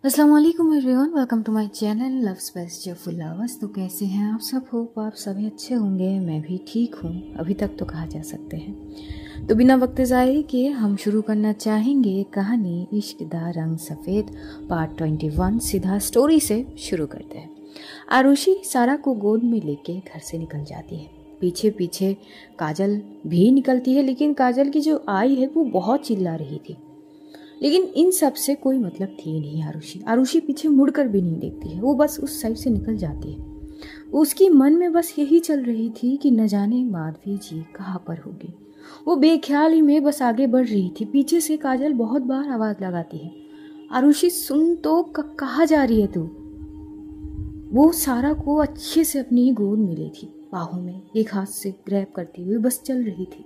अस्सलाम वालेकुम everyone, welcome to my channel love space cheerful lovers. तो कैसे हैं आप सब? होप आप सभी अच्छे होंगे। मैं भी ठीक हूँ, अभी तक तो कहा जा सकते हैं। तो बिना वक्त ज़ाया किए हम शुरू करना चाहेंगे कहानी इश्क दा रंग सफ़ेद पार्ट 21। सीधा स्टोरी से शुरू करते हैं। आरुषि सारा को गोद में लेके घर से निकल जाती है। पीछे पीछे काजल भी निकलती है, लेकिन काजल की जो आई है वो बहुत चिल्ला रही थी। लेकिन इन सब से कोई मतलब थी नहीं आरुषि पीछे मुड़कर भी नहीं देखती है, वो बस उस साइड से निकल जाती है। उसकी मन में बस यही चल रही थी कि न जाने माधवी जी कहाँ पर होगी। वो बेख्याली में बस आगे बढ़ रही थी। पीछे से काजल बहुत बार आवाज लगाती है, आरुषि सुन तो, कहाँ जा रही है तू? वो सारा को अच्छे से अपनी गोद में ली थी, बाहों में एक हाथ से ग्रैब करती हुई बस चल रही थी।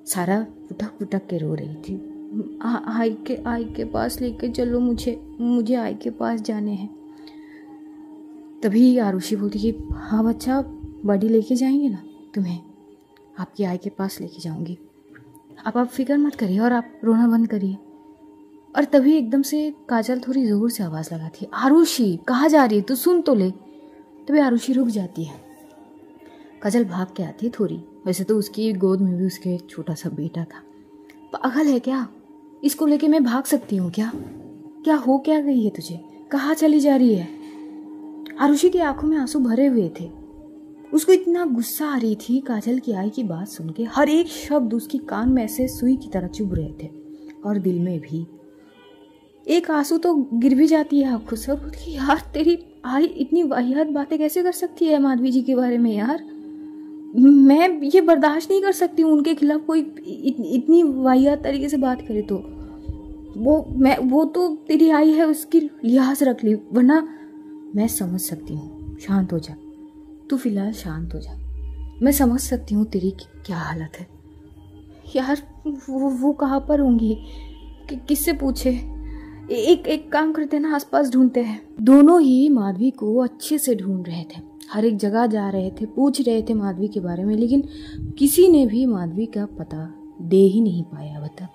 सारा पुटक पुटक के रो रही थी। आई के पास लेके चलो, मुझे आई के पास जाने हैं। तभी आरुषि बोलती कि हाँ बच्चा, बॉडी लेके जाएंगे ना तुम्हें, आपकी आई के पास लेके जाऊंगी, आप फिक्र मत करिए और आप रोना बंद करिए। और तभी एकदम से काजल थोड़ी जोर से आवाज लगाती है, आरुषि कहाँ जा रही है, तू सुन तो ले। तभी आरुषि रुक जाती है। काजल भाग के आती है थोड़ी। वैसे तो उसकी गोद में भी उसके छोटा सा बेटा था। पागल है क्या? इसको लेके मैं भाग सकती हूँ क्या? क्या हो क्या गई है तुझे? कहाँ चली जा रही है? आरुषि की आंखों में आंसू भरे हुए थे। उसको इतना गुस्सा आ रही थी काजल की आई की बात सुन के। हर एक शब्द उसकी कान में ऐसे सुई की तरह चुभ रहे थे, और दिल में भी एक आंसू तो गिर भी जाती है आंखों से। और बोलती यार, तेरी आई इतनी वाहियात बातें कैसे कर सकती है माधवी जी के बारे में? यार मैं ये बर्दाश्त नहीं कर सकती हूँ उनके खिलाफ कोई इतनी वाहियात तरीके से बात करे। तो वो तो तेरी आई है, उसकी लिहाज रख ली, वरना मैं समझ सकती हूँ। शांत हो जा तू, फिलहाल शांत हो जा। मैं समझ सकती हूँ तेरी क्या हालत है। यार वो कहाँ पर होंगी, किससे पूछे? एक काम करते ना, आसपास ढूंढते हैं। दोनों ही माधवी को अच्छे से ढूंढ रहे थे, हर एक जगह जा रहे थे, पूछ रहे थे माधवी के बारे में, लेकिन किसी ने भी माधवी का पता दे ही नहीं पाया अब तक।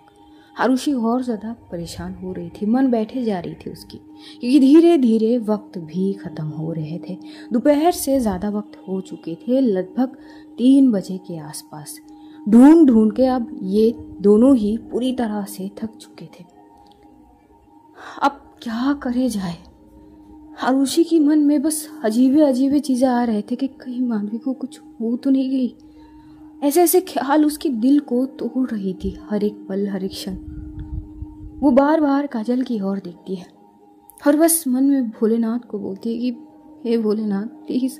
आरुषि और ज़्यादा परेशान हो रही थी, मन बैठे जा रही थी उसकी, क्योंकि धीरे धीरे वक्त भी ख़त्म हो रहे थे। दोपहर से ज़्यादा वक्त हो चुके थे, लगभग 3 बजे के आसपास। ढूंढ ढूंढ के अब ये दोनों ही पूरी तरह से थक चुके थे। अब क्या करे जाए? आरुषि की मन में बस अजीबे अजीबे चीज़ें आ रहे थे कि कहीं माधवी को कुछ हो तो नहीं गई। ऐसे ऐसे ख्याल उसके दिल को तोड़ रही थी। हर एक पल, हर एक क्षण वो बार बार काजल की ओर देखती है और बस मन में भोलेनाथ को बोलती है कि हे भोलेनाथ, प्लीज़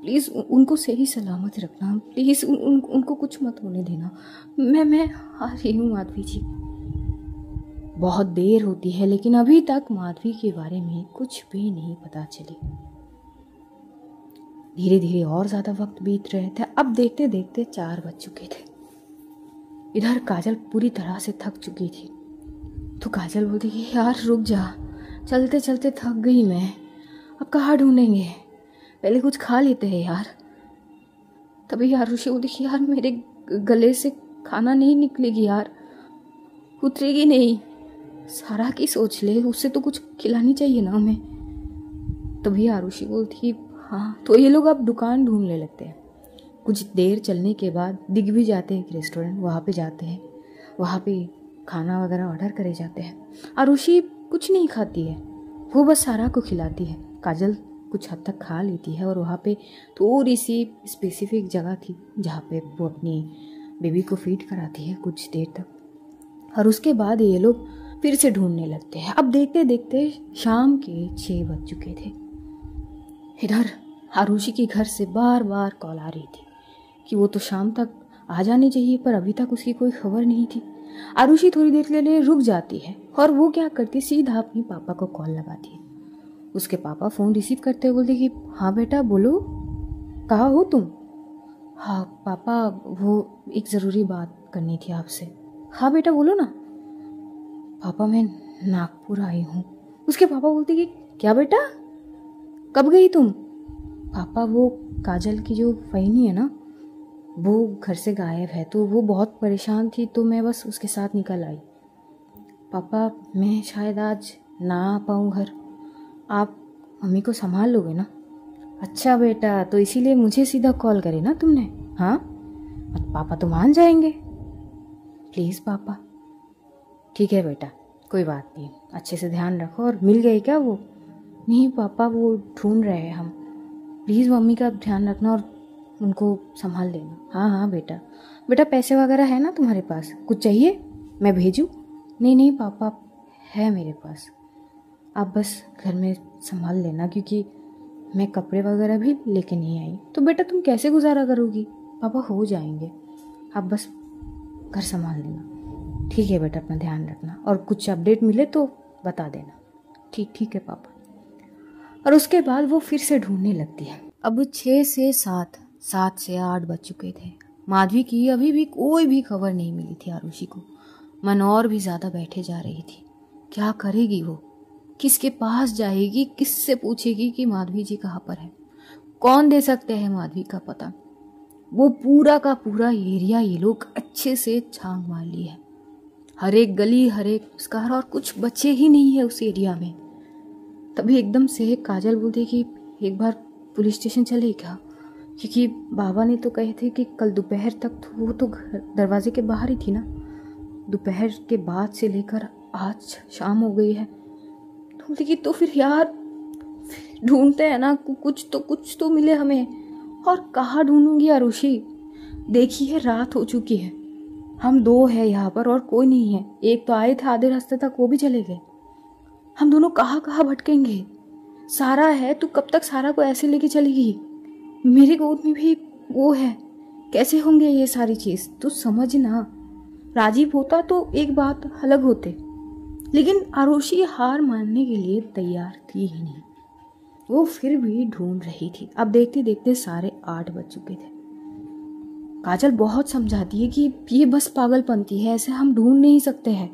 प्लीज़ उनको सही सलामत रखना, प्लीज़ उनको कुछ मत होने देना। मैं आ रही हूँ माधवी जी। बहुत देर होती है, लेकिन अभी तक माधवी के बारे में कुछ भी नहीं पता चली। धीरे धीरे और ज्यादा वक्त बीत रहे थे। अब देखते देखते 4 बज चुके थे। इधर काजल पूरी तरह से थक चुकी थी। तो काजल बोलती कि यार रुक जा, चलते चलते थक गई मैं, अब कहाँ ढूंढेंगे, पहले कुछ खा लेते हैं यार। तभी आरुषि बोलती कि यार मेरे गले से खाना नहीं निकलेगी यार, उतरेगी नहीं। सारा की सोच ले, उससे तो कुछ खिलानी चाहिए ना हमें। तभी आरुषि बोलती हाँ। तो ये लोग अब दुकान ढूंढने लगते हैं। कुछ देर चलने के बाद दिख भी जाते हैं एक रेस्टोरेंट, वहाँ पे जाते हैं, वहाँ पे खाना वगैरह ऑर्डर करे जाते हैं। आरुषि कुछ नहीं खाती है, वो बस सारा को खिलाती है। काजल कुछ हद तक खा लेती है, और वहाँ पे थोड़ी सी स्पेसिफिक जगह थी जहाँ पे वो अपनी बेबी को फीड कराती है कुछ देर तक। और उसके बाद ये लोग फिर से ढूंढने लगते हैं। अब देखते देखते शाम के 6 बज चुके थे। इधर आरुषि के घर से बार बार कॉल आ रही थी कि वो तो शाम तक आ जानी चाहिए, पर अभी तक उसकी कोई खबर नहीं थी। आरुषि थोड़ी देर के लिए रुक जाती है, और वो क्या करती, सीधा अपने पापा को कॉल लगाती है। उसके पापा फ़ोन रिसीव करते हुए बोलते कि हाँ बेटा बोलो, कहाँ हो तुम? हाँ पापा, वो एक ज़रूरी बात करनी थी आपसे। हाँ बेटा बोलो ना। पापा मैं नागपुर आई हूँ। उसके पापा बोलते कि क्या बेटा, कब गई तुम? पापा वो काजल की जो फैनी है ना, वो घर से गायब है, तो वो बहुत परेशान थी, तो मैं बस उसके साथ निकल आई। पापा मैं शायद आज ना आ पाऊँ घर। आप मम्मी को संभाल लोगे ना? अच्छा बेटा, तो इसीलिए मुझे सीधा कॉल करे ना तुमने? हाँ, पापा तो मान जाएंगे। प्लीज़ पापा। ठीक है बेटा, कोई बात नहीं, अच्छे से ध्यान रखो। और मिल गए क्या वो? नहीं पापा, वो ढूंढ रहे हैं हम। प्लीज़ मम्मी का ध्यान रखना और उनको संभाल लेना। हाँ हाँ बेटा। बेटा पैसे वगैरह है ना तुम्हारे पास? कुछ चाहिए मैं भेजूँ? नहीं नहीं पापा, है मेरे पास। आप बस घर में संभाल लेना, क्योंकि मैं कपड़े वगैरह भी लेके नहीं आई। तो बेटा तुम कैसे गुजारा करोगी? पापा हो जाएंगे, आप बस घर संभाल लेना। ठीक है बेटा, अपना ध्यान रखना, और कुछ अपडेट मिले तो बता देना। ठीक है पापा। और उसके बाद वो फिर से ढूंढने लगती है। अब 6 से 7, 7 से 8 बज चुके थे। माधवी की अभी भी कोई भी खबर नहीं मिली थी आरुषि को। मन और भी ज़्यादा बैठे जा रही थी। क्या करेगी वो? किसके पास जाएगी? किससे पूछेगी कि माधवी जी कहाँ पर है? कौन दे सकते हैं माधवी का पता? वो पूरा का पूरा एरिया ये लोग अच्छे से छांग मार ली है। हर एक गली, हर एक उसका, और कुछ बचे ही नहीं है उस एरिया में। तभी एकदम से काजल बोलती कि एक बार पुलिस स्टेशन चले क्या? क्योंकि बाबा ने तो कहे थे कि कल दोपहर तक तो वो तो दरवाजे के बाहर ही थी ना। दोपहर के बाद से लेकर आज शाम हो गई है। तो बोलती कि तो फिर यार ढूंढते हैं ना, कुछ तो मिले हमें। और कहाँ ढूंढूंगी आरुषि? देखिए रात हो चुकी है, हम 2 हैं यहाँ पर और कोई नहीं है। एक तो आए थे आधे रास्ते तक, वो भी चले गए। हम दोनों कहाँ कहाँ भटकेंगे? सारा है, तू कब तक सारा को ऐसे लेके चलेगी? मेरे गोद में भी वो है, कैसे होंगे ये सारी चीज़? तू समझ ना। राजीव होता तो एक बात अलग होते, लेकिन आरुषि हार मानने के लिए तैयार थी ही नहीं। वो फिर भी ढूंढ रही थी। अब देखते देखते 8:30 बज चुके थे। काजल बहुत समझाती है कि ये बस पागलपंती है, ऐसे हम ढूंढ नहीं सकते हैं,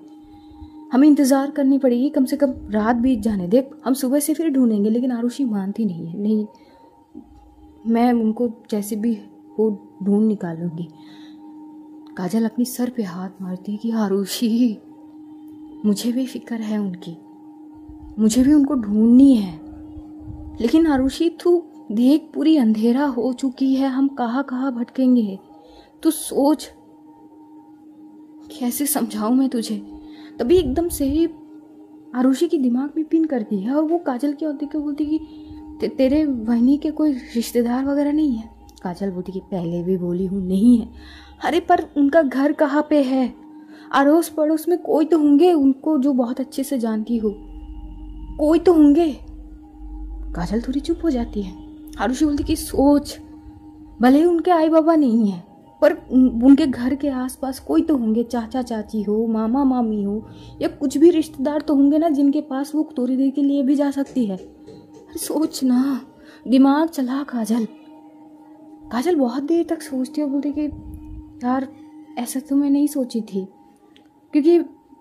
हमें इंतज़ार करनी पड़ेगी, कम से कम रात बीत जाने दे, हम सुबह से फिर ढूंढेंगे। लेकिन आरुषि मानती नहीं है। नहीं, मैं उनको जैसे भी वो ढूंढ निकालूंगी। काजल अपनी सर पे हाथ मारती है कि आरुषि, मुझे भी फिक्र है उनकी, मुझे भी उनको ढूंढनी है। लेकिन आरुषि तू देख, पूरी अंधेरा हो चुकी है, हम कहाँ कहाँ भटकेंगे? तू सोच, कैसे समझाऊं मैं तुझे? तभी एकदम से ही आरुषि की दिमाग में पिन करती है और वो काजल की ओर देख के बोलती कि तेरे वहनी के कोई रिश्तेदार वगैरह नहीं है? काजल बोलती कि पहले भी बोली हूँ नहीं है। अरे पर उनका घर कहाँ पे है? अड़ोस पड़ोस में कोई तो होंगे उनको जो बहुत अच्छे से जानती हो, कोई तो होंगे। काजल थोड़ी चुप हो जाती है। आरुषि बोलती कि सोच, भले ही उनके आई बाबा नहीं है, पर उनके घर के आसपास कोई तो होंगे, चाचा चाची हो, मामा मामी हो, या कुछ भी रिश्तेदार तो होंगे ना जिनके पास वो थोड़ी देर के लिए भी जा सकती है। सोच ना, दिमाग चला काजल। काजल बहुत देर तक सोचती है, बोलती कि यार ऐसा तो मैं नहीं सोची थी, क्योंकि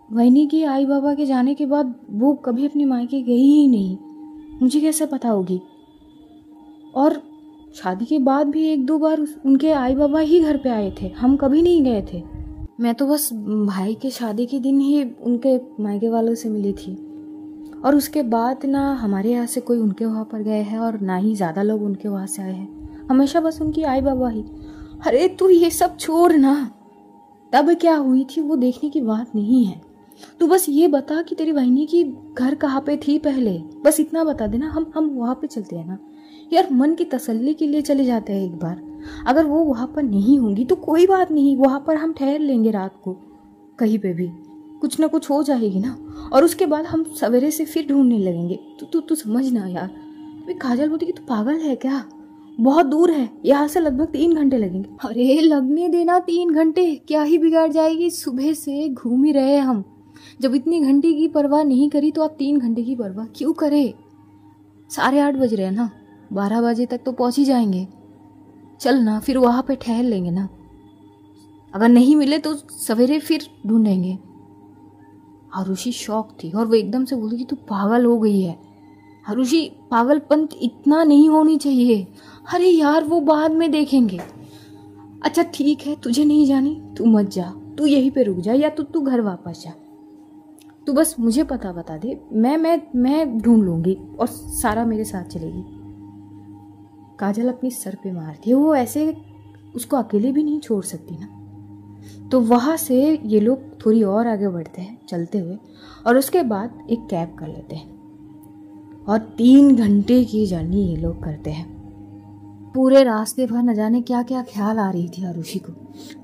वहनी की आई बाबा के जाने के बाद वो कभी अपनी मायके गई ही नहीं, मुझे कैसे पता होगी? और शादी के बाद भी 1-2 बार उनके आई बाबा ही घर पे आए थे, हम कभी नहीं गए थे। मैं तो बस भाई के शादी के दिन ही उनके मायके वालों से मिली थी, और उसके बाद ना हमारे यहाँ से कोई उनके वहाँ पर गए हैं और ना ही ज़्यादा लोग उनके वहाँ से आए हैं, हमेशा बस उनकी आई बाबा ही। अरे तू ये सब छोड़ ना, तब क्या हुई थी वो देखने की बात नहीं है। तू बस ये बता कि तेरी बहनी की घर कहाँ पे थी पहले, बस इतना बता देना, हम वहाँ पे चलते हैं ना यार, मन की तसल्ली के लिए चले जाते हैं एक बार। अगर वो वहाँ पर नहीं होंगी तो कोई बात नहीं, वहाँ पर हम ठहर लेंगे रात को, कहीं पे भी कुछ ना कुछ हो जाएगी ना, और उसके बाद हम सवेरे से फिर ढूंढने लगेंगे। तू समझ ना यार। अभी काजल बोलती कि तू पागल है क्या? बहुत दूर है, यहाँ से लगभग 3 घंटे लगेंगे। अरे लगने देना 3 घंटे, क्या ही बिगाड़ जाएगी? सुबह से घूम ही रहे हम, जब इतनी घंटे की परवाह नहीं करी तो आप 3 घंटे की परवाह क्यों करे? 8:30 बज रहे हैं ना, 12 बजे तक तो पहुंच ही जाएंगे। चल ना, फिर वहां पे ठहर लेंगे ना, अगर नहीं मिले तो सवेरे फिर ढूंढेंगे। आरुषि शॉक थी और वो एकदम से बोली कि तू पागल हो गई है। आरुषि, पागलपन इतना नहीं होनी चाहिए। अरे यार वो बाद में देखेंगे। अच्छा ठीक है, तुझे नहीं जानी, तू मत जा, तू यहीं पे रुक जा, या तू घर वापस जा। तू बस मुझे पता बता दे, मैं ढूंढ लूंगी और सारा मेरे साथ चलेगी। काजल अपनी सर पे मारती है, वो ऐसे उसको अकेले भी नहीं छोड़ सकती ना। तो वहाँ से ये लोग थोड़ी और आगे बढ़ते हैं चलते हुए, और उसके बाद एक कैब कर लेते हैं और 3 घंटे की जर्नी ये लोग करते हैं। पूरे रास्ते भर न जाने क्या क्या ख्याल आ रही थी आरुषि को।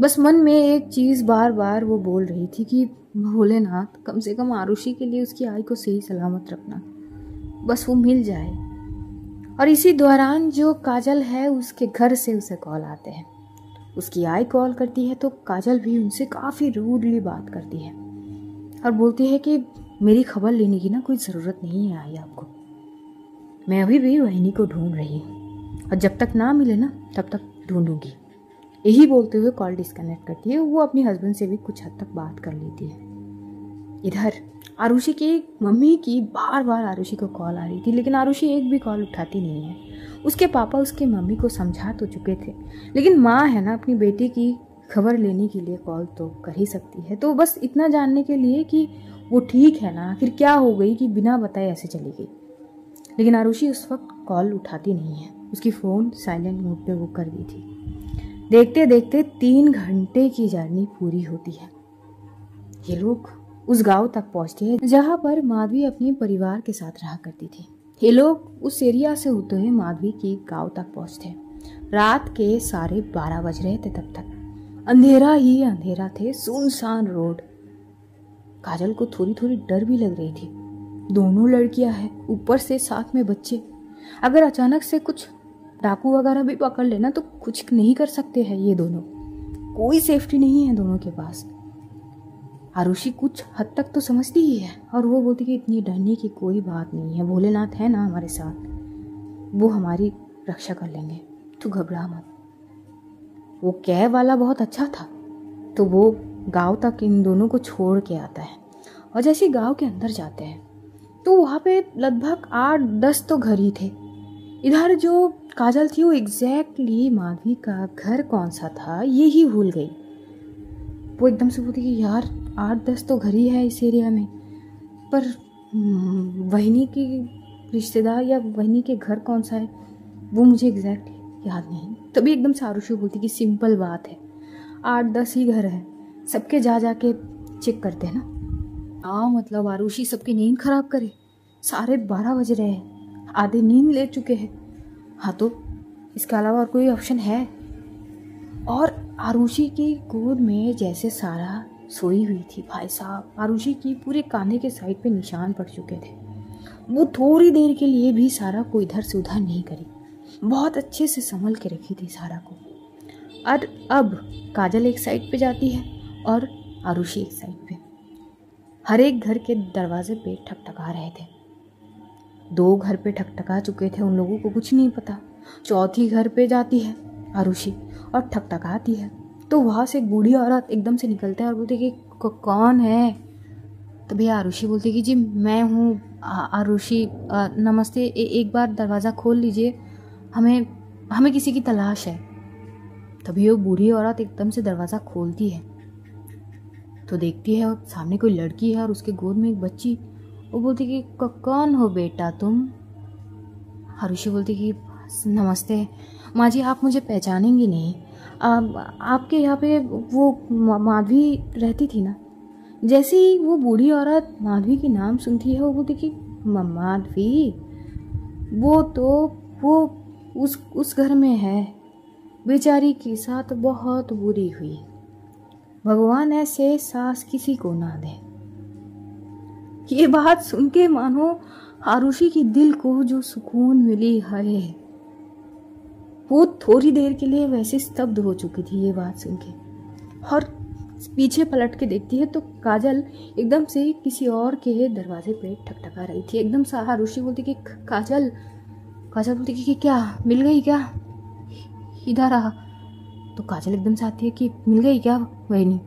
बस मन में एक चीज़ बार बार वो बोल रही थी कि भोलेनाथ कम से कम आरुषि के लिए उसकी आई को सही सलामत रखना, बस वो मिल जाए। और इसी दौरान जो काजल है उसके घर से उसे कॉल आते हैं। उसकी आई कॉल करती है तो काजल भी उनसे काफ़ी रूडली बात करती है और बोलती है कि मेरी खबर लेने की ना कोई ज़रूरत नहीं है आई आपको, मैं अभी भी वहिनी को ढूंढ रही हूँ और जब तक ना मिले ना तब तक ढूंढूंगी। यही बोलते हुए कॉल डिस्कनेक्ट करती है। वो अपनी हस्बैंड से भी कुछ हद तक बात कर लेती है। इधर आरुषि की मम्मी की बार बार आरुषि को कॉल आ रही थी, लेकिन आरुषि एक भी कॉल उठाती नहीं है। उसके पापा उसके मम्मी को समझा तो चुके थे, लेकिन माँ है ना, अपनी बेटी की खबर लेने के लिए कॉल तो कर ही सकती है। तो बस इतना जानने के लिए कि वो ठीक है ना, आखिर क्या हो गई कि बिना बताए ऐसे चली गई। लेकिन आरुषि उस वक्त कॉल उठाती नहीं है, उसकी फ़ोन साइलेंट मोड पे वो कर दी थी। देखते देखते 3 घंटे की जर्नी पूरी होती है। ये लोग उस गांव तक पहुंचते हैं जहां पर माधवी अपने परिवार के साथ रहा करती थी। ये लोग उस एरिया से होते हुए माधवी की गांव तक पहुंचते। रात के 12:30 बज रहे थे तब तक। अंधेरा ही अंधेरा थे, सुनसान रोड। काजल को थोड़ी थोड़ी डर भी लग रही थी। दोनों लड़कियां हैं, ऊपर से साथ में बच्चे। अगर अचानक से कुछ डाकू वगैरह भी पकड़ लेना तो कुछ नहीं कर सकते हैं ये दोनों। कोई सेफ्टी नहीं है दोनों के पास। आरुषि कुछ हद तक तो समझती ही है और वो बोलती कि इतनी डरने की कोई बात नहीं है, भोलेनाथ है ना हमारे साथ, वो हमारी रक्षा कर लेंगे, तू घबरा मत। वो कैब वाला बहुत अच्छा था, तो वो गांव तक इन दोनों को छोड़ के आता है। और जैसे गांव के अंदर जाते हैं तो वहाँ पे लगभग 8-10 तो घर ही थे। इधर जो काजल थी वो एग्जैक्टली माधवी का घर कौन सा था ये ही भूल गई। वो एकदम से बोलती कि यार 8-10 तो घर ही है इस एरिया में, पर वहिनी की रिश्तेदार या वहिनी के घर कौन सा है वो मुझे एग्जैक्टली याद नहीं। तभी एकदम से आरुषि बोलती कि सिंपल बात है, 8-10 ही घर है, सबके जा के चेक करते हैं ना। मतलब आरुषि सबकी नींद खराब करे, 12:30 बज रहे हैं, आधे नींद ले चुके हैं। हाँ तो इसके अलावा और कोई ऑप्शन है? और आरुषि की गोद में जैसे सारा सोई हुई थी, भाई साहब आरुषि की पूरे कांधे के साइड पे निशान पड़ चुके थे। वो थोड़ी देर के लिए भी सारा को इधर से उधर नहीं करी, बहुत अच्छे से संभल के रखी थी सारा को। और अब काजल एक साइड पे जाती है और आरुषि एक साइड पे। हर एक घर के दरवाजे पे ठकठका रहे थे। 2 घर पे ठकठका चुके थे, उन लोगों को कुछ नहीं पता। चौथी घर पे जाती है आरुषि और ठकठकाती है, तो वहाँ से एक बूढ़ी औरत एकदम से निकलते हैं और बोलती कि कौन है? तभी आरुषि बोलती कि जी मैं हूँ आरुषि, नमस्ते, एक बार दरवाज़ा खोल लीजिए, हमें किसी की तलाश है। तभी वो बूढ़ी औरत एकदम से दरवाज़ा खोलती है तो देखती है और सामने कोई लड़की है और उसके गोद में एक बच्ची। वो बोलती कि कौन हो बेटा तुम? आरुषि बोलती कि नमस्ते माँ जी, आप मुझे पहचानेंगी नहीं, आपके यहाँ पे वो माधवी रहती थी ना। जैसे ही वो बूढ़ी औरत माधवी की नाम सुनती है वो बोलती कि माधवी, वो उस घर में है, बेचारी के साथ बहुत बुरी हुई, भगवान ऐसे सास किसी को ना दे। ये बात सुन के मानो आरुषि की दिल को जो सुकून मिली है, वो थोड़ी देर के लिए वैसे स्तब्ध हो चुकी थी ये बात सुन के। और पीछे पलट के देखती है तो काजल एकदम से किसी और के दरवाजे पे ठकठका रही थी। एकदम से आरुषि बोलती कि काजल बोलती कि क्या मिल गई क्या? इधर आ। तो काजल एकदम से आती है कि मिल गई क्या वहिनी?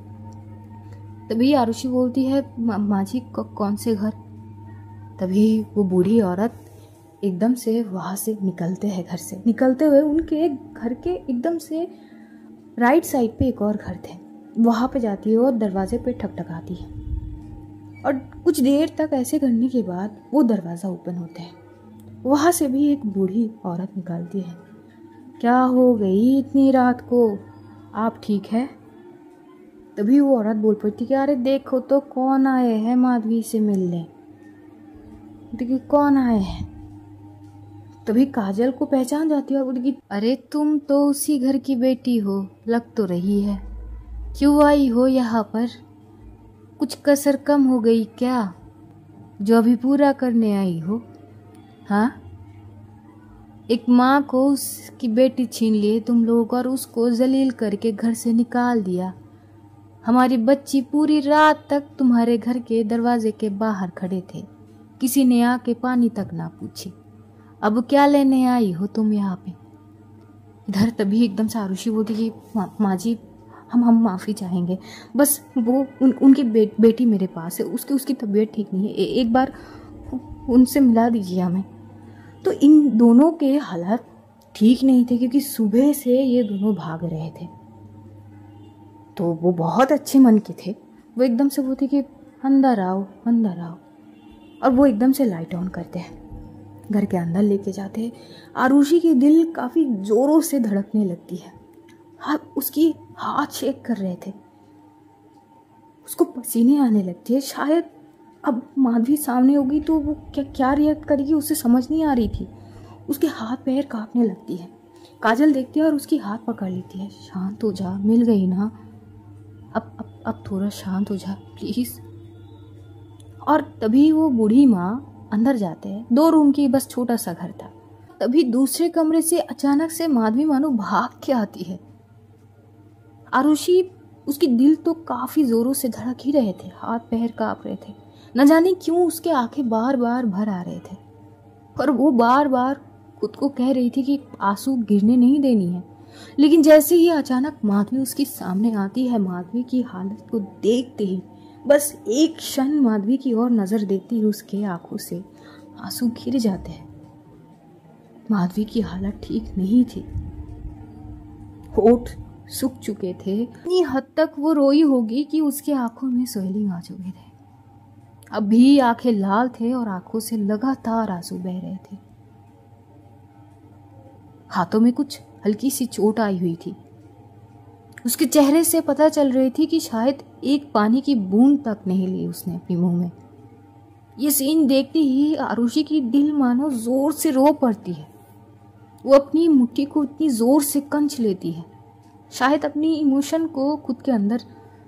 तभी आरुषि बोलती है माँ जी कौन से घर? तभी वो बूढ़ी औरत एकदम से वहाँ से निकलते हैं। घर से निकलते हुए उनके घर के एकदम से राइट साइड पे एक और घर थे, वहाँ पे जाती है और दरवाजे पे ठकठकाती है। और कुछ देर तक ऐसे करने के बाद वो दरवाज़ा ओपन होता है। वहाँ से भी एक बूढ़ी औरत निकलती है। क्या हो गई इतनी रात को, आप ठीक है? तभी वो औरत बोल पड़ती कि अरे देखो तो कौन आए हैं माधवी से मिलने। देखिए कौन आए हैं। तभी काजल को पहचान जाती है और बोलती अरे तुम तो उसी घर की बेटी हो, लग तो रही है। क्यों आई हो यहाँ पर? कुछ कसर कम हो गई क्या जो अभी पूरा करने आई हो? हाँ, एक माँ को उसकी बेटी छीन लिए तुम लोग और उसको जलील करके घर से निकाल दिया। हमारी बच्ची पूरी रात तक तुम्हारे घर के दरवाजे के बाहर खड़े थे, किसी ने आके पानी तक ना पूछी। अब क्या लेने आई हो तुम यहाँ पे? इधर तभी एकदम से आरुषि बोलती कि माँ जी हम माफ़ी चाहेंगे, बस वो उनकी बेटी मेरे पास है, उसकी तबीयत ठीक नहीं है, एक बार उनसे मिला दीजिए हमें। तो इन दोनों के हालात ठीक नहीं थे क्योंकि सुबह से ये दोनों भाग रहे थे। तो वो बहुत अच्छे मन के थे। वो एकदम से बोलते कि अंदर आओ अंदर आओ, और वो एकदम से लाइट ऑन करते हैं, घर के अंदर लेके जाते हैं। आरुषि की दिल काफ़ी ज़ोरों से धड़कने लगती है। उसकी हाथ शेक कर रहे थे, उसको पसीने आने लगती है। शायद अब माधवी सामने होगी तो वो क्या रिएक्ट करेगी उसे समझ नहीं आ रही थी। उसके हाथ पैर कांपने लगती है। काजल देखती है और उसकी हाथ पकड़ लेती है। शांत हो जा, मिल गई ना, अब थोड़ा शांत हो जा प्लीज़। और तभी वो बूढ़ी माँ अंदर जाते हैं। 2 रूम की बस छोटा सा घर था। तभी दूसरे कमरे से अचानक से माधवी मानो भाग के आती है। आरुषि, उसकी दिल तो काफ़ी ज़ोरों से धड़क ही रहे थे, हाथ पैर काँप रहे थे। न जाने क्यों उसके आंखें बार बार भर आ रहे थे और वो बार बार खुद को कह रही थी कि आंसू गिरने नहीं देनी है। लेकिन जैसे ही अचानक माधवी उसके सामने आती है, माधवी की हालत को देखते ही बस एक क्षण माधवी की ओर नज़र देती ही उसके आंखों से आंसू गिर जाते हैं। माधवी की हालत ठीक नहीं थी, होठ सूख चुके थे। इतनी हद तक वो रोई होगी कि उसके आंखों में स्वेलिंग आ चुके थे। अब भी आंखें लाल थे और आंखों से लगातार आंसू बह रहे थे। हाथों में कुछ हल्की सी चोट आई हुई थी। उसके चेहरे से पता चल रही थी कि शायद एक पानी की बूंद तक नहीं ली उसने अपने मुंह में। ये सीन देखते ही आरुषि की दिल मानो जोर से रो पड़ती है। वो अपनी मुट्ठी को इतनी जोर से कंच लेती है, शायद अपनी इमोशन को खुद के अंदर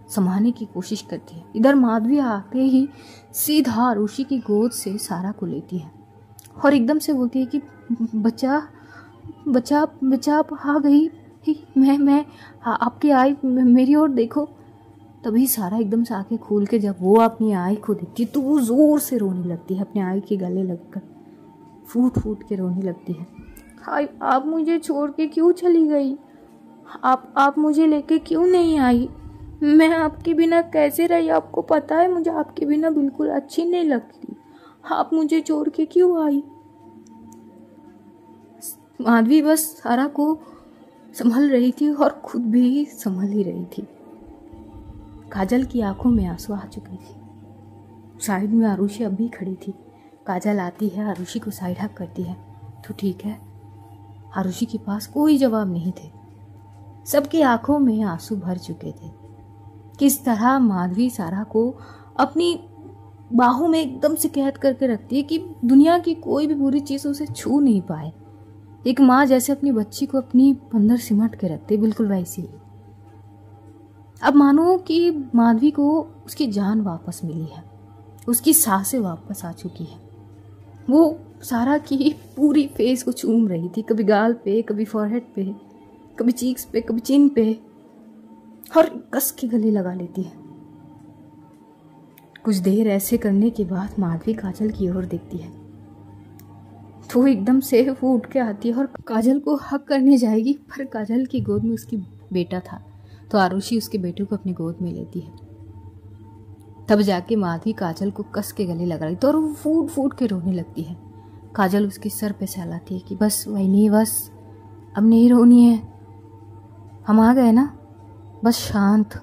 समाने की कोशिश करती है। इधर माधवी आते ही सीधा आरुषि की गोद से सारा को लेती है और एकदम से बोलती है कि बच्चा बच्चा बच्चा आप आ गई, मैं आपकी आई, मेरी ओर देखो। तभी सारा एकदम से आंखें खोल के जब वो अपनी आई को देखती है तो वो जोर से रोने लगती है, अपने आई के गले लगकर फूट फूट के रोने लगती है। हाय, आप मुझे छोड़ के क्यों चली गई? आप मुझे लेके क्यों नहीं आई? मैं आपके बिना कैसे रही? आपको पता है मुझे आपके बिना बिल्कुल अच्छी नहीं लगती। आप मुझे छोड़ के क्यों आई? माधवी बस सारा को संभल रही थी और खुद भी संभल ही रही थी। काजल की आंखों में आंसू आ चुके थे। साइड में आरुषि अब भी खड़ी थी। काजल आती है, आरुषि को साइड हक करती है। तो ठीक है। आरुषि के पास कोई जवाब नहीं थे। सबकी आंखों में आंसू भर चुके थे। किस तरह माधवी सारा को अपनी बाहों में एकदम से कैद करके रखती है कि दुनिया की कोई भी बुरी चीज उसे छू नहीं पाए। एक माँ जैसे अपनी बच्ची को अपनी अंदर सिमट के रखती है, बिल्कुल वैसी ही। अब मानो कि माधवी को उसकी जान वापस मिली है, उसकी सांसें वापस आ चुकी है। वो सारा की पूरी फेस को चूम रही थी, कभी गाल पे, कभी फॉरहेड पे, कभी चीक्स पे, कभी चिन पे, और कस के गले लगा लेती है। कुछ देर ऐसे करने के बाद माधवी काजल की ओर देखती है तो एकदम से वो उठ के आती है और काजल को हक करने जाएगी, पर काजल की गोद में उसकी बेटा था तो आरुषि उसके बेटे को अपनी गोद में लेती है। तब जाके माधवी काजल को कस के गले लगा रही थी और वो फूट फूट के रोने लगती है। काजल उसके सर पे सहलाती है कि बस वही नहीं, बस अब नहीं रोनी है, हम आ गए ना, बस शांत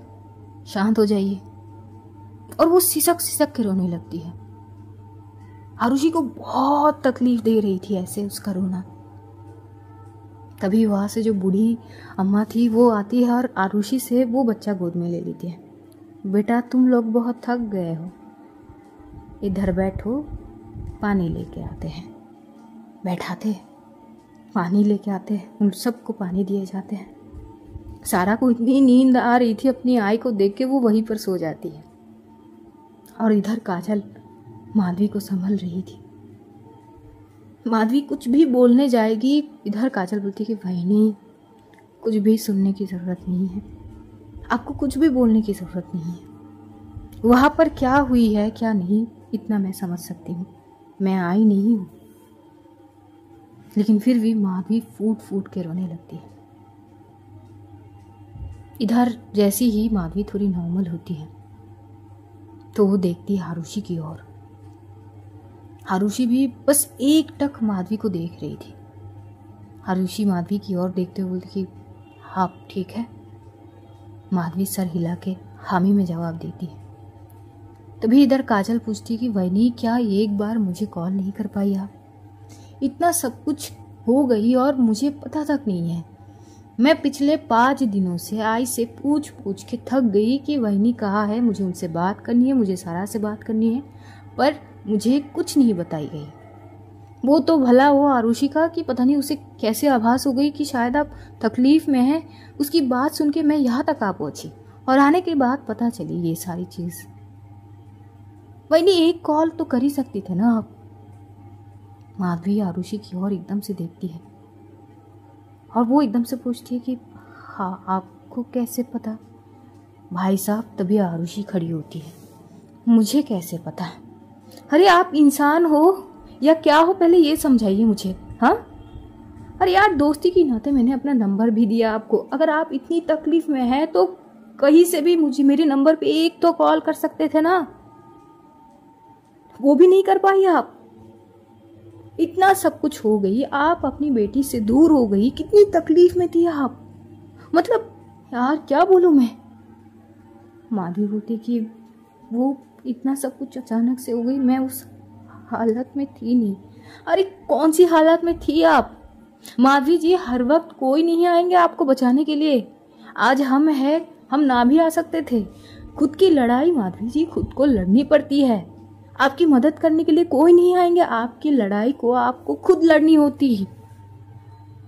शांत हो जाइए। और वो सिसक सिसक के रोने लगती है। आरुषि को बहुत तकलीफ दे रही थी ऐसे उसका रोना। तभी वहां से जो बूढ़ी अम्मा थी वो आती है और आरुषि से वो बच्चा गोद में ले लेती है। बेटा तुम लोग बहुत थक गए हो, इधर बैठो, पानी लेके आते हैं। बैठाते, पानी लेके आते हैं, उन सबको पानी दिए जाते हैं। सारा को इतनी नींद आ रही थी अपनी आई को देख के, वो वहीं पर सो जाती है। और इधर काजल माधवी को संभल रही थी। माधवी कुछ भी बोलने जाएगी, इधर काजल बोलती कि बहनी कुछ भी सुनने की ज़रूरत नहीं है, आपको कुछ भी बोलने की ज़रूरत नहीं है। वहाँ पर क्या हुई है क्या नहीं इतना मैं समझ सकती हूँ, मैं आई नहीं हूँ। लेकिन फिर भी माधवी फूट फूट के रोने लगती है। इधर जैसी ही माधवी थोड़ी नॉर्मल होती है तो वो देखती है आरुषि की ओर। आरुषि भी बस एक टक माधवी को देख रही थी। आरुषि माधवी की ओर देखते हुए बोलती कि आप ठीक है। माधवी सर हिला के हामी में जवाब देती है। तभी इधर काजल पूछती कि वैनी क्या एक बार मुझे कॉल नहीं कर पाई आप? इतना सब कुछ हो गई और मुझे पता तक नहीं है। मैं पिछले 5 दिनों से आई से पूछ पूछ के थक गई कि वैनी कहाँ है, मुझे उनसे बात करनी है, मुझे सारा से बात करनी है, पर मुझे कुछ नहीं बताई गई। वो तो भला वो आरुषि का कि पता नहीं उसे कैसे आभास हो गई कि शायद आप तकलीफ में हैं। उसकी बात सुन के मैं यहाँ तक आ पहुंची और आने के बाद पता चली ये सारी चीज़। वैनी एक कॉल तो कर ही सकती थे ना आप। माधवी आरुषि की ओर एकदम से देखती है और वो एकदम से पूछती है कि हाँ आपको कैसे पता? भाई साहब तभी आरुषि खड़ी होती है। मुझे कैसे पता? अरे आप इंसान हो या क्या हो, पहले ये समझाइए मुझे। हाँ अरे यार, दोस्ती की नाते मैंने अपना नंबर भी दिया आपको। अगर आप इतनी तकलीफ में हैं तो कहीं से भी मुझे मेरे नंबर पे एक तो कॉल कर सकते थे ना, वो भी नहीं कर पाई आप। इतना सब कुछ हो गई, आप अपनी बेटी से दूर हो गई, कितनी तकलीफ में थी आप। मतलब यार क्या बोलूं मैं। माधवी बोलती कि वो इतना सब कुछ अचानक से हो गई, मैं उस हालत में थी नहीं। अरे कौन सी हालत में थी आप? माधवी जी हर वक्त कोई नहीं आएंगे आपको बचाने के लिए। आज हम हैं, हम ना भी आ सकते थे। खुद की लड़ाई माधवी जी खुद को लड़नी पड़ती है। आपकी मदद करने के लिए कोई नहीं आएंगे, आपकी लड़ाई को आपको खुद लड़नी होती है।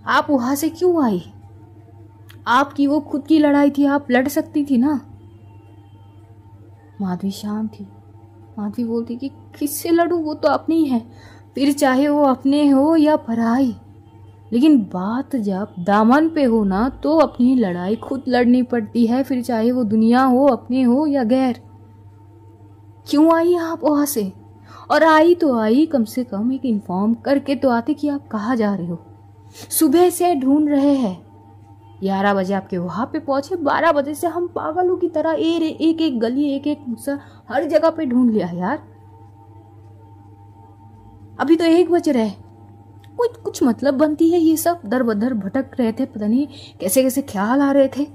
आप वहां से क्यों आई? आपकी वो खुद की लड़ाई थी, आप लड़ सकती थी ना। माधवी शांत थी। माधवी बोलती कि किससे लड़ूं, वो तो अपनी ही है, फिर चाहे वो अपने हो या पराई। लेकिन बात जब दामन पे हो ना तो अपनी लड़ाई खुद लड़नी पड़ती है, फिर चाहे वो दुनिया हो, अपने हो या गैर। क्यों आई आप वहां से? और आई तो आई, कम से कम एक इन्फॉर्म करके तो आते कि आप कहाँ जा रहे हो। सुबह से ढूंढ रहे हैं, 11 बजे आपके वहां पे पहुंचे, 12 बजे से हम पागलों की तरह एक एक गली, एक एक मुस्सा, हर जगह पे ढूंढ लिया यार। अभी तो 1 बज रहे, कुछ मतलब बनती है ये सब? दर बदर भटक रहे थे, पता नहीं कैसे कैसे ख्याल आ रहे थे।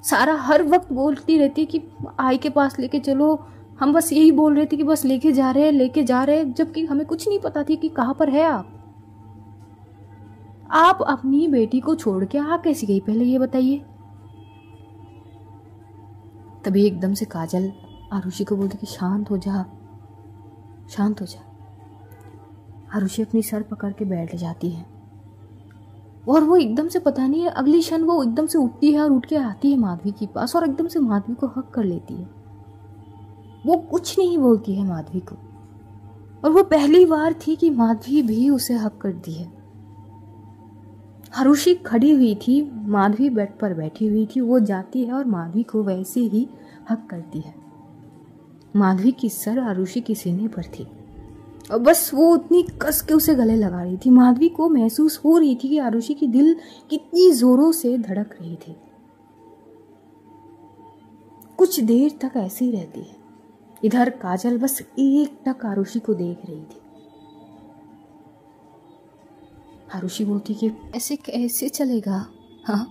सारा हर वक्त बोलती रहती कि आई के पास लेके चलो, हम बस यही बोल रहे थे कि बस लेके जा रहे, जबकि हमें कुछ नहीं पता थी कि कहाँ पर है आप। आप अपनी बेटी को छोड़ के आ कैसी गई, पहले ये बताइए। तभी एकदम से काजल आरुषि को बोलती कि शांत हो जा, शांत हो जा। आरुषि अपनी सर पकड़ के बैठ जाती है और वो एकदम से पता नहीं है, अगली क्षण वो एकदम से उठती है और उठ के आती है माधवी के पास और एकदम से माधवी को हक कर लेती है। वो कुछ नहीं बोलती है माधवी को, और वो पहली बार थी कि माधवी भी उसे हक कर दी है। आरुषि खड़ी हुई थी, माधवी बेड पर बैठी हुई थी। वो जाती है और माधवी को वैसे ही हक करती है। माधवी की सर आरुषि के सीने पर थी और बस वो उतनी कस के उसे गले लगा रही थी। माधवी को महसूस हो रही थी कि आरुषि की दिल कितनी जोरों से धड़क रही थी। कुछ देर तक ऐसे ही रहती है। इधर काजल बस एक टक आरुषि को देख रही थी। आरुषि बोलती कि ऐसे कैसे चलेगा? हाँ,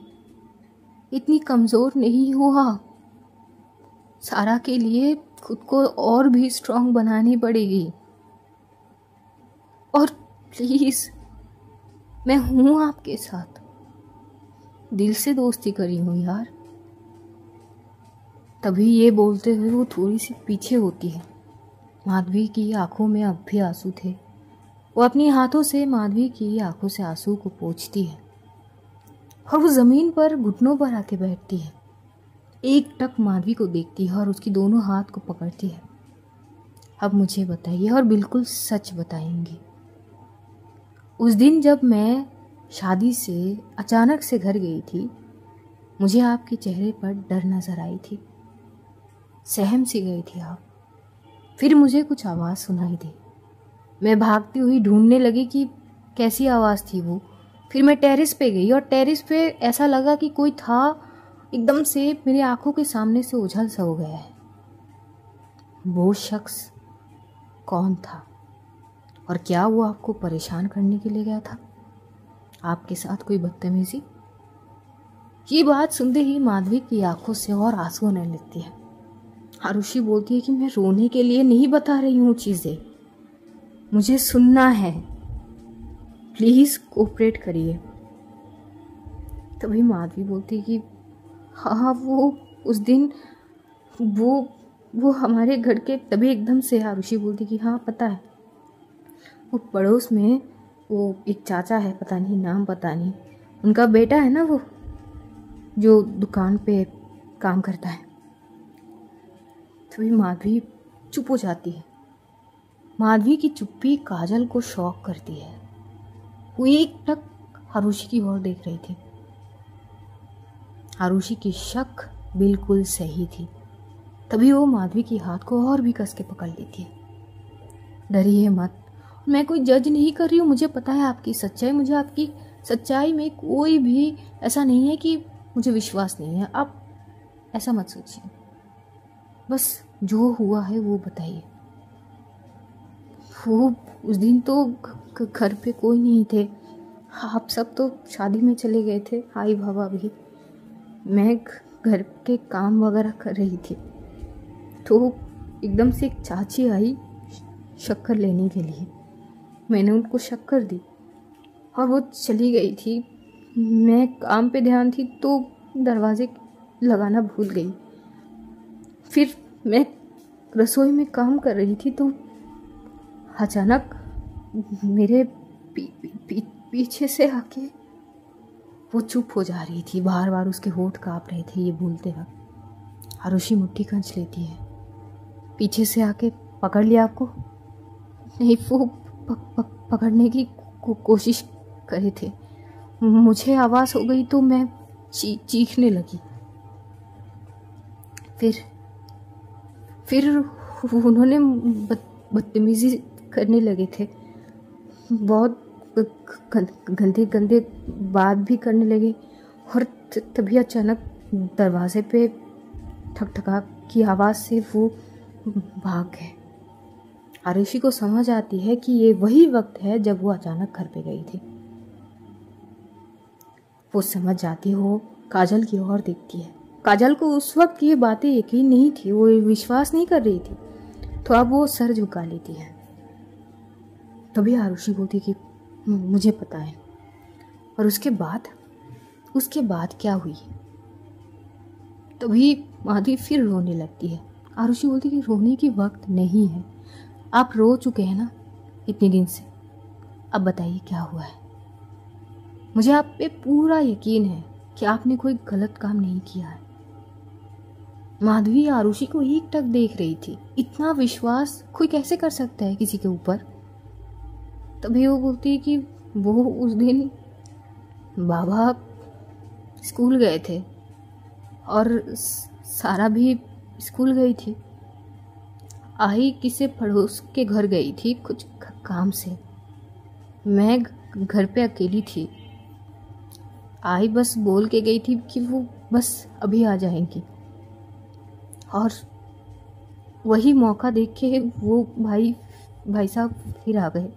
इतनी कमजोर नहीं हुआ। सारा के लिए खुद को और भी स्ट्रांग बनानी पड़ेगी। और प्लीज, मैं हूं आपके साथ, दिल से दोस्ती करी हूं यार। तभी ये बोलते हुए वो थोड़ी सी पीछे होती है। माधवी की आंखों में अब भी आंसू थे। वो अपनी हाथों से माधवी की आंखों से आंसू को पोंछती है और वो जमीन पर घुटनों पर आके बैठती है। एक टक माधवी को देखती है और उसकी दोनों हाथ को पकड़ती है। अब मुझे बताइए, और बिल्कुल सच बताएंगी, उस दिन जब मैं शादी से अचानक से घर गई थी, मुझे आपके चेहरे पर डर नजर आई थी, सहम सी गई थी आप। फिर मुझे कुछ आवाज़ सुनाई दी। मैं भागती हुई ढूंढने लगी कि कैसी आवाज़ थी वो। फिर मैं टेरेस पे गई और टेरेस पे ऐसा लगा कि कोई था, एकदम से मेरी आंखों के सामने से ओझल सा हो गया है। वो शख्स कौन था और क्या वो आपको परेशान करने के लिए गया था? आपके साथ कोई बदतमीजी? ये बात सुनते ही माधवी की आंखों से और आंसू आने लगती है। आरुषि बोलती है कि मैं रोने के लिए नहीं बता रही हूँ चीजें, मुझे सुनना है, प्लीज कोऑपरेट करिए। तभी माधवी बोलती है कि हाँ, वो उस दिन वो हमारे घर के। तभी एकदम से आरुषि बोलती कि हाँ पता है, वो पड़ोस में वो एक चाचा है, पता नहीं नाम, पता नहीं, उनका बेटा है ना, वो जो दुकान पे काम करता है। तभी माधवी चुप हो जाती है। माधवी की चुप्पी काजल को शॉक करती है। वो एक टक आरुषि की ओर देख रही थी। आरुषि की शक बिल्कुल सही थी। तभी वो माधवी की हाथ को और भी कस के पकड़ लेती है। डरिए मत, मैं कोई जज नहीं कर रही हूँ, मुझे पता है आपकी सच्चाई, मुझे आपकी सच्चाई में कोई भी ऐसा नहीं है कि मुझे विश्वास नहीं है। आप ऐसा मत सोचिए, बस जो हुआ है वो बताइए। वो उस दिन तो घर पे कोई नहीं थे, आप सब तो शादी में चले गए थे, आई बाबा भी। मैं घर के काम वगैरह कर रही थी, तो एकदम से एक चाची आई शक्कर लेने के लिए। मैंने उनको शक्कर दी और वो चली गई थी। मैं काम पे ध्यान थी तो दरवाजे लगाना भूल गई। फिर मैं रसोई में काम कर रही थी तो अचानक मेरे पीछे से आके वो चुप हो जा रही थी। बार बार उसके होंठ कांप रहे थे ये बोलते वक्त। आरुषि मुट्ठी खींच लेती है। पीछे से आके पकड़ लिया आपको? नहीं, वो पकड़ने की कोशिश करे थे। मुझे आवाज़ हो गई तो मैं चीखने लगी। फिर उन्होंने बदतमीजी करने लगे थे, बहुत गंदे गंदे बात भी करने लगे। और तभी अचानक दरवाजे पे ठकठका की आवाज़ से वो भाग गए। आरुषि को समझ आती है कि ये वही वक्त है जब वो अचानक घर पे गई थी। वो समझ जाती है, वो काजल की ओर देखती है। काजल को उस वक्त ये बातें यकीन नहीं थी, वो विश्वास नहीं कर रही थी, तो अब वो सर झुका लेती है। तभी आरुषि बोलती कि मुझे पता है। और उसके बाद क्या हुई? तभी माधवी फिर रोने लगती है। आरुषि बोलती कि रोने की वक्त नहीं है, आप रो चुके हैं ना इतने दिन से, अब बताइए क्या हुआ है। मुझे आप पे पूरा यकीन है कि आपने कोई गलत काम नहीं किया है। माधवी आरुषि को एक टक देख रही थी। इतना विश्वास कोई कैसे कर सकता है किसी के ऊपर? तभी वो बोलती है कि वो उस दिन बाबा स्कूल गए थे और सारा भी स्कूल गई थी। आई किसी पड़ोस के घर गई थी कुछ काम से। मैं घर पे अकेली थी। आई बस बोल के गई थी कि वो बस अभी आ जाएंगी। और वही मौका देख के वो भाई साहब फिर आ गए।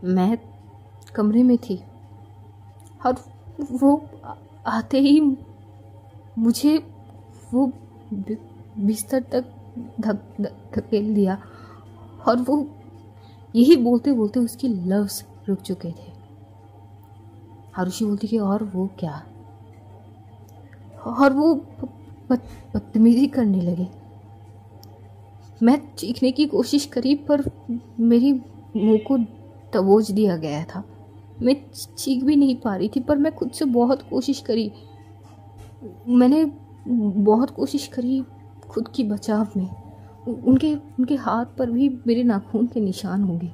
मैं कमरे में थी और वो आते ही मुझे वो बिस्तर तक धकेल दिया और वो यही बोलते बोलते उसकी लव्स रुक चुके थे। आरुषि बोलती कि और वो क्या, और वो बदतमीजी करने लगे। मैं चीखने की कोशिश करी पर मेरी मुंह को दबोच दिया गया था। मैं चीख भी नहीं पा रही थी, पर मैं खुद से बहुत कोशिश करी। मैंने बहुत कोशिश करी खुद की बचाव में। उनके हाथ पर भी मेरे नाखून के निशान होंगे।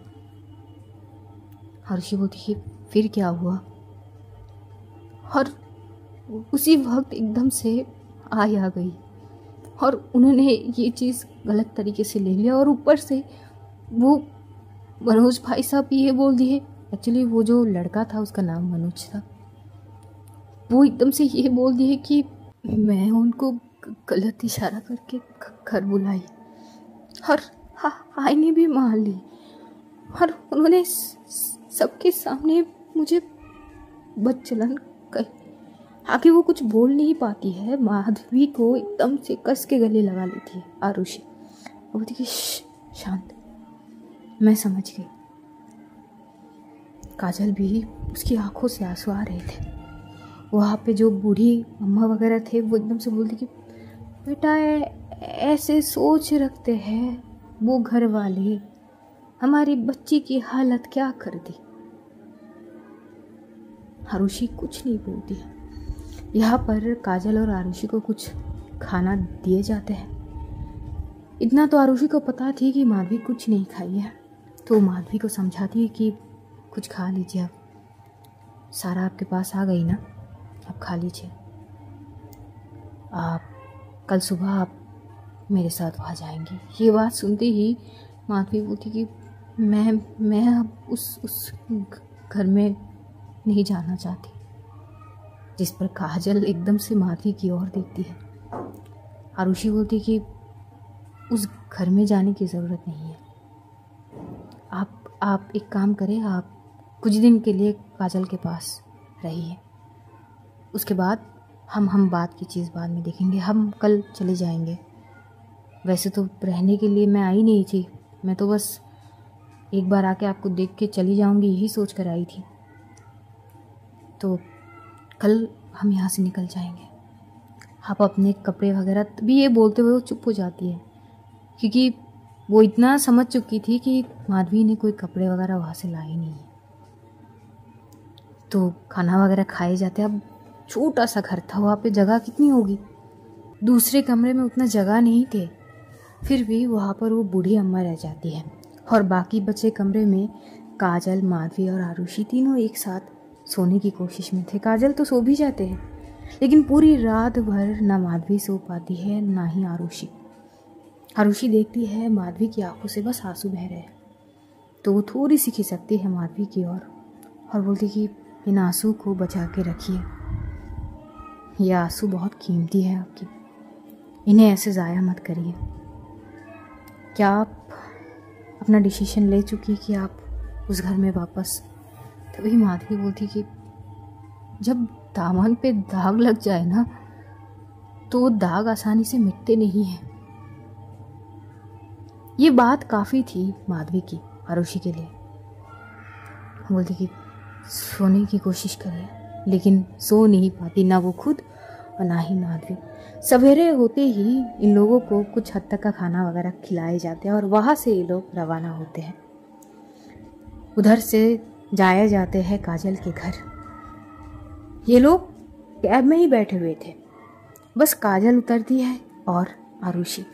हर्षी बोलती कि फिर क्या हुआ, और उसी वक्त एकदम से आई आ गई और उन्होंने ये चीज़ गलत तरीके से ले लिया। और ऊपर से वो मनोज भाई साहब ये बोल दिए, एक्चुअली वो जो लड़का था उसका नाम मनोज था, वो एकदम से ये बोल दिए कि मैं उनको गलत इशारा करके घर बुलाई और आईने भी मार ली, और उन्होंने सबके सामने मुझे बदचलन कही। आगे वो कुछ बोल नहीं पाती है, माधवी को एकदम से कस के गले लगा लेती है आरुषि। वो बोलती कि शांत, मैं समझ गई। काजल भी, उसकी आंखों से आंसू आ रहे थे। वहाँ पे जो बूढ़ी अम्मा वगैरह थे वो एकदम से बोलती कि बेटा ऐसे सोच रखते हैं वो घर वाले, हमारी बच्ची की हालत क्या कर दी। आरुषि कुछ नहीं बोलती है। यहाँ पर काजल और आरुषि को कुछ खाना दिए जाते हैं। इतना तो आरुषि को पता थी कि माधवी कुछ नहीं खाई है, तो माधवी को समझाती है कि कुछ खा लीजिए, अब सारा आपके पास आ गई ना, अब खा लीजिए। आप कल सुबह आप मेरे साथ वहाँ जाएंगी। ये बात सुनते ही माधवी बोलती कि मैं अब उस घर में नहीं जाना चाहती। जिस पर काजल एकदम से माधवी की ओर देखती है। आरुषि बोलती कि उस घर में जाने की ज़रूरत नहीं है। आप एक काम करें, आप कुछ दिन के लिए काजल के पास रहिए, उसके बाद हम बात की चीज़ बाद में देखेंगे, हम कल चले जाएंगे। वैसे तो रहने के लिए मैं आई नहीं थी, मैं तो बस एक बार आके आपको देख के चली जाऊंगी यही सोच कर आई थी। तो कल हम यहाँ से निकल जाएंगे, आप अपने कपड़े वगैरह। तभी ये बोलते हुए वो चुप हो जाती है, क्योंकि वो इतना समझ चुकी थी कि माधवी ने कोई कपड़े वगैरह वहाँ से लाए नहीं है। तो खाना वगैरह खाए जाते। अब छोटा सा घर था, वहाँ पे जगह कितनी होगी, दूसरे कमरे में उतना जगह नहीं थे, फिर भी वहाँ पर वो बूढ़ी अम्मा रह जाती है। और बाकी बचे कमरे में काजल, माधवी और आरुषि तीनों एक साथ सोने की कोशिश में थे। काजल तो सो भी जाते हैं, लेकिन पूरी रात भर ना माधवी सो पाती है ना ही आरुषि। आरुषि देखती है माधवी की आंखों से बस आंसू बह रहे हैं, तो वो थोड़ी सी खिसकती है माधवी की ओर और बोलती कि इन आंसू को बचा के रखिए, ये आंसू बहुत कीमती है आपकी, इन्हें ऐसे ज़ाया मत करिए। क्या आप अपना डिसीजन ले चुकी कि आप उस घर में वापस? तभी माधवी बोलती कि जब दामन पे दाग लग जाए ना, तो वो दाग आसानी से मिटते नहीं हैं। ये बात काफ़ी थी माधवी की आरुषि के लिए। बोलती कि सोने की कोशिश करिए, लेकिन सो नहीं पाती, ना वो खुद और ना ही माधवी। सवेरे होते ही इन लोगों को कुछ हद तक का खाना वगैरह खिलाए जाते हैं और वहाँ से ये लोग रवाना होते हैं। उधर से जाए जाते हैं काजल के घर। ये लोग कैब में ही बैठे हुए थे, बस काजल उतरती है और आरुषि।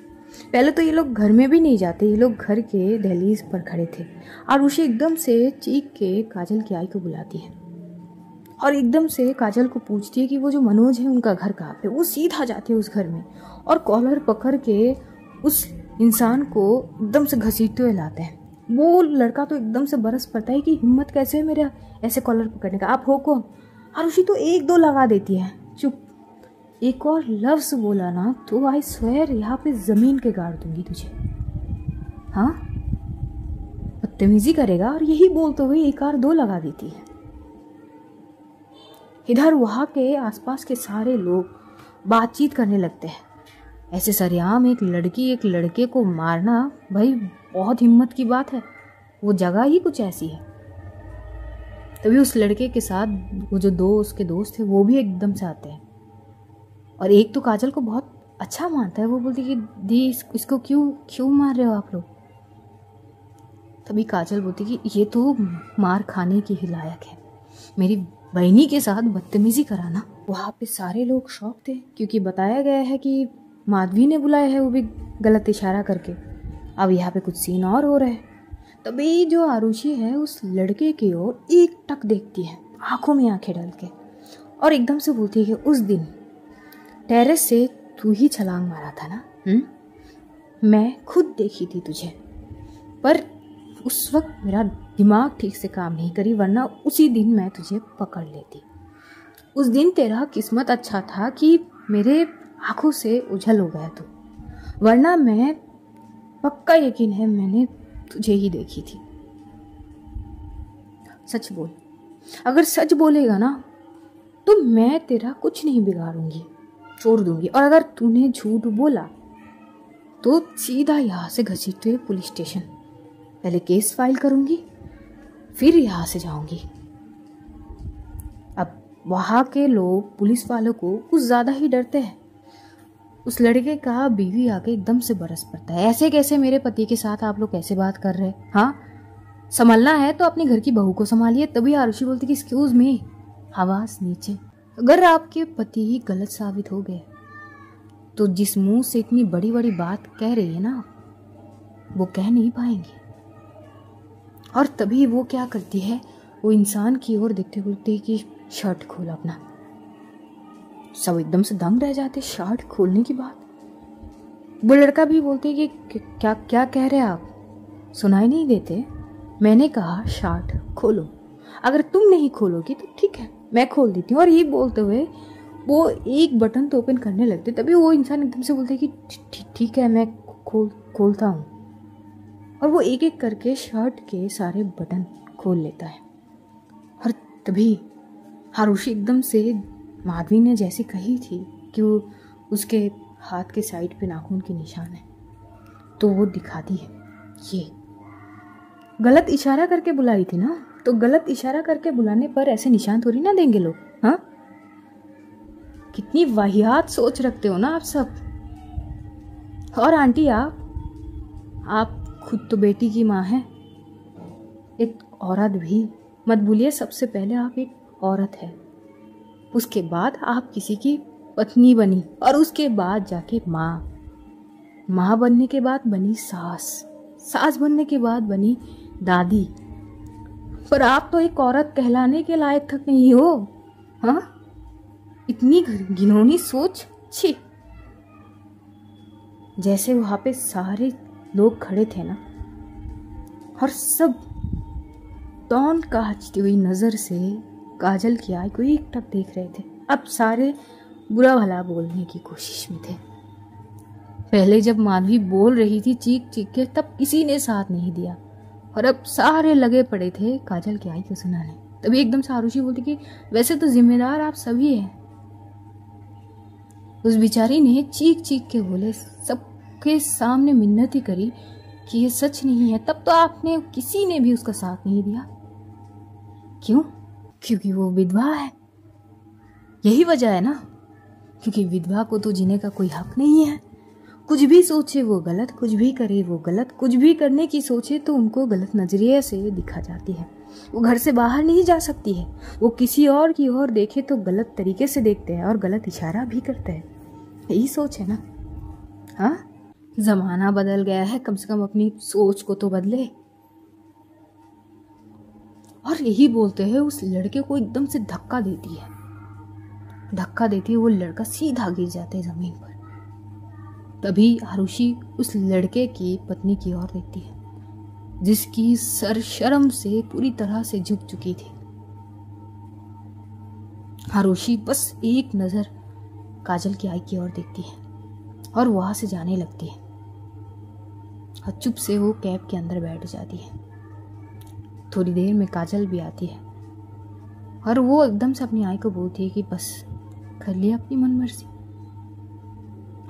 पहले तो ये लोग घर में भी नहीं जाते, ये लोग घर के दहलीज पर खड़े थे। आरुषि एकदम से चीख के काजल की आई को बुलाती है और एकदम से काजल को पूछती है कि वो जो मनोज है उनका घर कहाँ पे। वो सीधा जाते हैं उस घर में और कॉलर पकड़ के उस इंसान को एकदम से घसीटते हुए लाते हैं। वो लड़का तो एकदम से बरस पड़ता है कि हिम्मत कैसे है मेरा ऐसे कॉलर पकड़ने का, आप हो कौन? आरुषि तो एक दो लगा देती है, चुप। एक और लफ्ज़ बोला ना तो आई स्वेयर यहाँ पे ज़मीन के गाड़ दूंगी तुझे। हाँ, बदतमीजी करेगा। और यही बोलते हुए एक और दो लगा देती है। इधर वहाँ के आसपास के सारे लोग बातचीत करने लगते हैं। ऐसे सरेआम एक लड़की एक लड़के को मारना भाई बहुत हिम्मत की बात है। वो जगह ही कुछ ऐसी है। तभी उस लड़के के साथ वो जो दो उसके दोस्त थे वो भी एकदम से आते हैं और एक तो काजल को बहुत अच्छा मानता है। वो बोलती कि दी इसको क्यों मार रहे हो आप लोग। तभी काजल बोलती कि ये तो मार खाने की ही लायक है, मेरी बहनी के साथ बदतमीजी कराना। वहाँ पे सारे लोग शॉक थे क्योंकि बताया गया है कि माधवी ने बुलाया है, वो भी गलत इशारा करके। अब यहाँ पे कुछ सीन और हो रहा है। तभी जो आरुषि है उस लड़के की ओर एक टक देखती है, आंखों में आंखें डाल के, और एकदम से बोलती है कि उस दिन टेरेस से तू ही छलांग मारा था ना? मैं खुद देखी थी तुझे, पर उस वक्त मेरा दिमाग ठीक से काम नहीं करी, वरना उसी दिन मैं तुझे पकड़ लेती। उस दिन तेरा किस्मत अच्छा था कि मेरे आंखों से उछल हो गया तू, वरना मैं पक्का यकीन है मैंने तुझे ही देखी थी। सच बोल, अगर सच बोलेगा ना तो मैं तेरा कुछ नहीं बिगाड़ूंगी, छोड़ दूंगी। और अगर तूने झूठ बोला तो सीधा यहाँ से घसीटते हुए पुलिस स्टेशन, पहले केस फाइल करूंगी फिर यहाँ से जाऊंगी। अब वहाँ के लोग पुलिस वालों को कुछ ज़्यादा ही डरते हैं। उस लड़के का बीवी आके एकदम से बरस पड़ता है, ऐसे कैसे मेरे पति के साथ आप लोग कैसे बात कर रहे हैं? हाँ, संभलना है तो अपने घर की बहू को संभालिए। तभी आरुषि बोलती कि एक्सक्यूज मी, आवाज नीचे। अगर आपके पति ही गलत साबित हो गए तो जिस मुंह से इतनी बड़ी बड़ी बात कह रही है ना, वो कह नहीं पाएंगे। और तभी वो क्या करती है, वो इंसान की ओर देखते बोलते कि शर्ट खोल अपना। सब एकदम से दंग रह जाते शर्ट खोलने की बात। वो लड़का भी बोलते कि क्या क्या कह रहे हैं आप, सुनाई नहीं देते? मैंने कहा शर्ट खोलो, अगर तुम नहीं खोलोगी तो ठीक है मैं खोल देती हूँ। और ये बोलते हुए वो एक बटन तो ओपन करने लगते, तभी वो इंसान एकदम से बोलते कि ठीक है मैं खोलता हूँ। और वो एक एक करके शर्ट के सारे बटन खोल लेता है। और तभी आरुषि एकदम से, माधवी ने जैसे कही थी कि वो उसके हाथ के साइड पे नाखून के निशान है, तो वो दिखाती है। ये गलत इशारा करके बुलाई थी ना, तो गलत इशारा करके बुलाने पर ऐसे निशान थोड़ी ना देंगे लोग। हाँ, कितनी वाहियात सोच रखते हो ना आप सब। और आंटी आप खुद तो बेटी की माँ हैं, एक औरत भी मत भूलिए। सबसे पहले आप एक औरत है, उसके बाद आप किसी की पत्नी बनी, और उसके बाद जाके माँ बनने के बाद बनी सास बनने के बाद बनी दादी। पर आप तो एक औरत कहलाने के लायक तक नहीं हो। हाँ, इतनी घिनौनी सोच, छी। जैसे वहां पे सारे लोग खड़े थे ना, और सब तौन कांचती हुई नजर से काजल की आय को एक टक देख रहे थे। अब सारे बुरा भला बोलने की कोशिश में थे। पहले जब माधवी बोल रही थी चीख चीख के, तब किसी ने साथ नहीं दिया, और अब सारे लगे पड़े थे काजल की आय को सुनाने। तभी एकदम से आरुषि बोलती कि वैसे तो जिम्मेदार आप सभी हैं। उस बेचारी ने चीख चीख के बोले, सबके सामने मिन्नत ही करी कि ये सच नहीं है। तब तो आपने, किसी ने भी उसका साथ नहीं दिया। क्यों? क्योंकि वो विधवा है। यही वजह है ना, क्योंकि विधवा को तो जीने का कोई हक नहीं है। कुछ भी सोचे वो गलत, कुछ भी करे वो गलत, कुछ भी करने की सोचे तो उनको गलत नजरिए से दिखा जाती है। वो घर से बाहर नहीं जा सकती है। वो किसी और की ओर देखे तो गलत तरीके से देखते हैं और गलत इशारा भी करते हैं। यही सोच है ना। हाँ, जमाना बदल गया है, कम से कम अपनी सोच को तो बदले। और यही बोलते हैं उस लड़के को एकदम से धक्का देती है। वो लड़का सीधा गिर जाता है जमीन पर। तभी आरुषि उस लड़के की पत्नी की ओर देखती है, जिसकी सर शर्म से पूरी तरह से झुक चुकी थी। आरुषि बस एक नजर काजल की आय की ओर देखती है और वहां से जाने लगती है, और चुप से वो कैब के अंदर बैठ जाती है। थोड़ी देर में काजल भी आती है और वो एकदम से अपनी आय को बोलती है कि बस कर लिया अपनी मनमर्जी।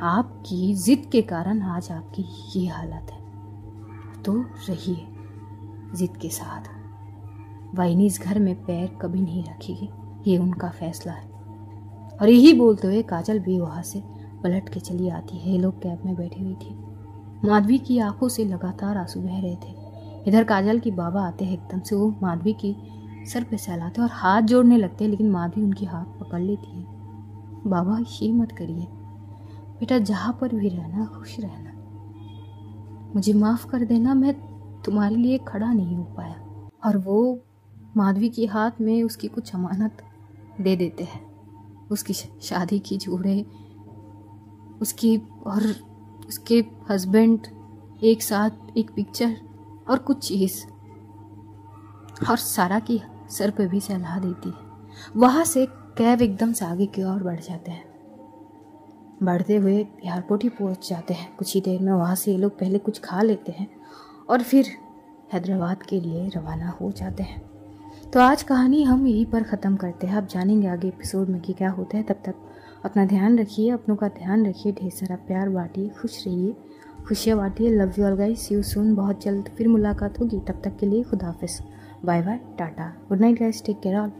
आपकी जिद के कारण आज आपकी ये हालत है। तो रहिए जिद के साथ। वाहिनी इस घर में पैर कभी नहीं रखेगी, ये उनका फैसला है। और यही बोलते हुए काजल भी वहाँ से पलट के चली आती है। ये लोग कैब में बैठी हुई थी। माधवी की आंखों से लगातार आंसू बह रहे थे। इधर काजल की बाबा आते हैं, एकदम से वो माधवी की सर पे सहलाते और हाथ जोड़ने लगते हैं, लेकिन माधवी उनकी हाथ पकड़ लेती है। बाबा ये मत करिए बेटा, जहाँ पर भी रहना खुश रहना, मुझे माफ़ कर देना, मैं तुम्हारे लिए खड़ा नहीं हो पाया। और वो माधवी के हाथ में उसकी कुछ अमानत दे देते हैं, उसकी शादी की जोड़े, उसकी और उसके हस्बैंड एक साथ, एक पिक्चर और कुछ चीज़, और सारा की सर पे भी सहला देती है। वहाँ से कैब एकदम से आगे की ओर बढ़ जाते हैं। बढ़ते हुए एयरपोर्ट ही पहुँच जाते हैं। कुछ ही देर में वहाँ से ये लोग पहले कुछ खा लेते हैं और फिर हैदराबाद के लिए रवाना हो जाते हैं। तो आज कहानी हम यहीं पर ख़त्म करते हैं। आप जानेंगे आगे एपिसोड में कि क्या होता है। तब तक अपना ध्यान रखिए, अपनों का ध्यान रखिए, ढेर सारा प्यार बांटिए, खुश रहिए, खुशियाँ बांटिए। Love you all guys, see you soon. बहुत जल्द फिर मुलाकात होगी। तब तक के लिए खुदा हाफिज़, bye bye, ta-ta, good night guys, take care all.